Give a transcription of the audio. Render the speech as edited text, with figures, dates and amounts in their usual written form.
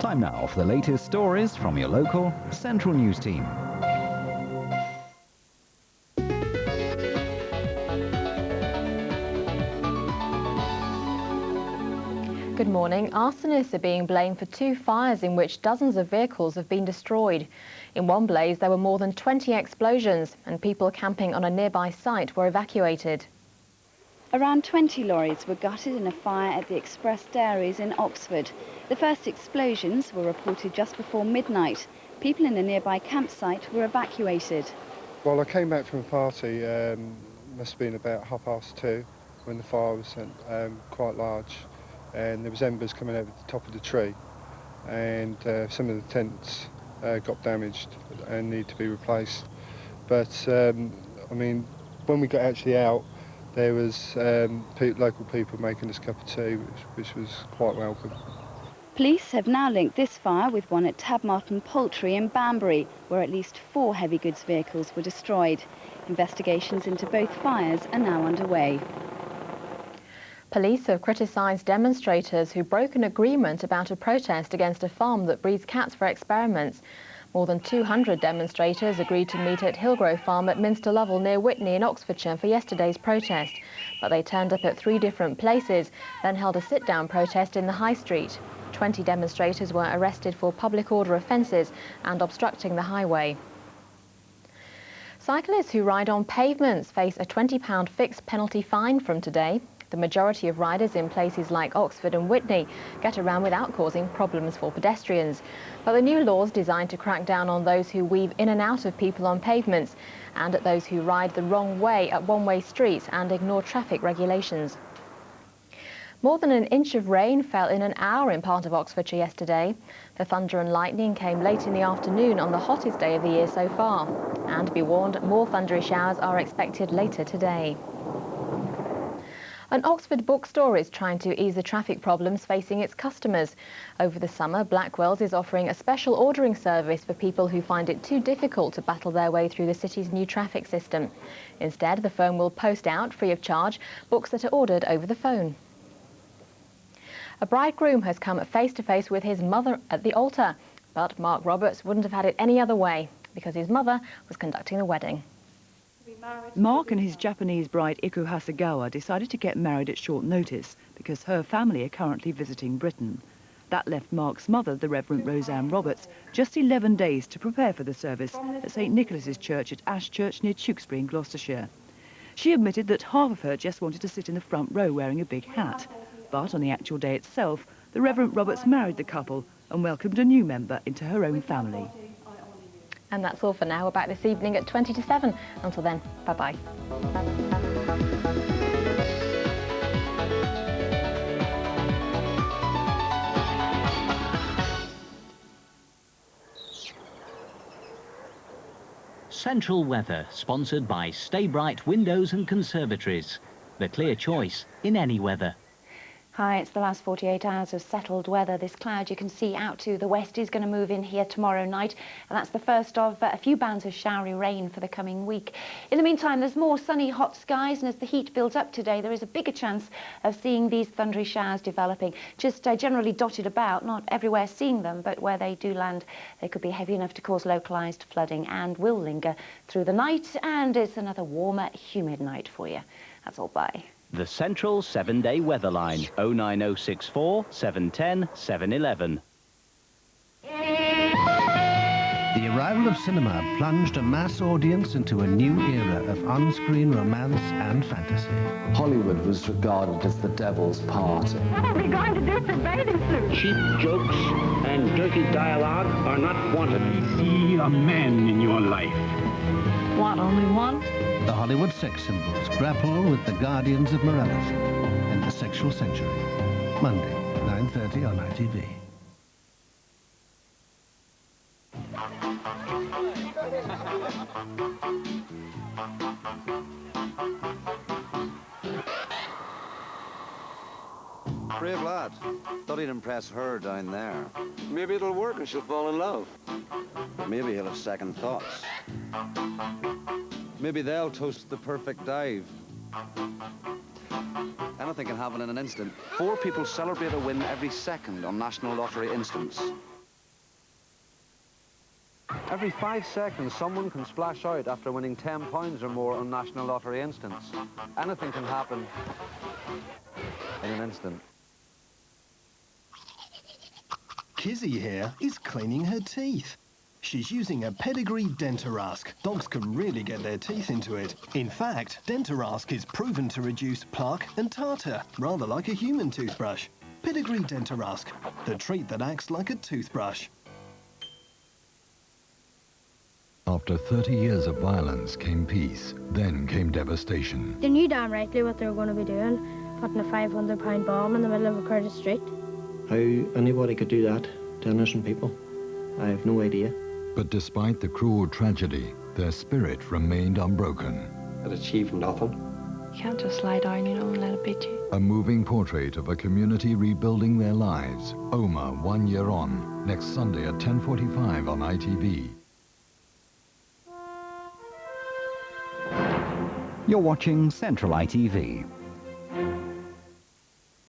Time now for the latest stories from your local Central News team. Good morning. Arsonists are being blamed for 2 fires in which dozens of vehicles have been destroyed. In one blaze, there were more than 20 explosions, and people camping on a nearby site were evacuated. Around 20 lorries were gutted in a fire at the Express Dairies in Oxford. The first explosions were reported just before midnight. People in a nearby campsite were evacuated. Well, I came back from a party, must have been about 2:30 when the fire was quite large, and there was embers coming over the top of the tree, and some of the tents got damaged and need to be replaced. But I mean, when we got actually out, there was local people making us a cup of tea, which was quite welcome. Police have now linked this fire with one at Tabmartin Poultry in Banbury, where at least 4 heavy goods vehicles were destroyed. Investigations into both fires are now underway. Police have criticised demonstrators who broke an agreement about a protest against a farm that breeds cats for experiments. More than 200 demonstrators agreed to meet at Hillgrove Farm at Minster Lovell near Witney in Oxfordshire for yesterday's protest. But they turned up at 3 different places, then held a sit-down protest in the High Street. 20 demonstrators were arrested for public order offences and obstructing the highway. Cyclists who ride on pavements face a £20 fixed penalty fine from today. The majority of riders in places like Oxford and Witney get around without causing problems for pedestrians. But the new law is designed to crack down on those who weave in and out of people on pavements and at those who ride the wrong way at one-way streets and ignore traffic regulations. More than an inch of rain fell in an hour in part of Oxfordshire yesterday. The thunder and lightning came late in the afternoon on the hottest day of the year so far. And be warned, more thundery showers are expected later today. An Oxford bookstore is trying to ease the traffic problems facing its customers. Over the summer, Blackwells is offering a special ordering service for people who find it too difficult to battle their way through the city's new traffic system. Instead, the firm will post out, free of charge, books that are ordered over the phone. A bridegroom has come face-to-face with his mother at the altar, but Mark Roberts wouldn't have had it any other way because his mother was conducting the wedding. Mark and his Japanese bride Iku Hasegawa decided to get married at short notice because her family are currently visiting Britain. That left Mark's mother, the Reverend Roseanne Roberts, just 11 days to prepare for the service at St Nicholas's Church at Ashchurch near Tewkesbury in Gloucestershire. She admitted that half of her just wanted to sit in the front row wearing a big hat. But on the actual day itself, the Reverend Roberts married the couple and welcomed a new member into her own family. And that's all for now. We're back this evening at 20 to 7. Until then, bye-bye. Central Weather, sponsored by Stay Bright Windows and Conservatories. The clear choice in any weather. Hi, it's the last 48 hours of settled weather. This cloud you can see out to the west is going to move in here tomorrow night, and that's the first of a few bands of showery rain for the coming week. In the meantime, there's more sunny, hot skies, and as the heat builds up today, there is a bigger chance of seeing these thundery showers developing. Just generally dotted about, not everywhere seeing them, but where they do land, they could be heavy enough to cause localised flooding and will linger through the night, and it's another warmer, humid night for you. That's all, bye. The Central 7-Day Weather Line, 09064 710 711. The arrival of cinema plunged a mass audience into a new era of on-screen romance and fantasy. Hollywood was regarded as the devil's party. What are we going to do for bathing suits? Cheap jokes and dirty dialogue are not wanted. I see a man in your life. What, only one? The Hollywood sex symbols grapple with the guardians of morality in the sexual century. Monday, 9:30 on ITV. Brave lad. Thought he'd impress her down there. Maybe it'll work and she'll fall in love. But maybe he'll have second thoughts. Maybe they'll toast the perfect dive. Anything can happen in an instant. 4 people celebrate a win every second on National Lottery Instants. Every 5 seconds, someone can splash out after winning £10 or more on National Lottery instants. Anything can happen in an instant. Kizzy here is cleaning her teeth. She's using a Pedigree Denta Rask. Dogs can really get their teeth into it. In fact, Denta Rask is proven to reduce plaque and tartar, rather like a human toothbrush. Pedigree Denta Rask, the treat that acts like a toothbrush. After 30 years of violence came peace, then came devastation. They knew damn rightly what they were going to be doing, putting a £500 bomb in the middle of a crowded street. How anybody could do that to innocent people, I have no idea. But despite the cruel tragedy, their spirit remained unbroken. It achieved nothing. You can't just lie down, you know, and let it beat you. A moving portrait of a community rebuilding their lives. Omagh, 1 year on, next Sunday at 10:45 on ITV. You're watching Central ITV.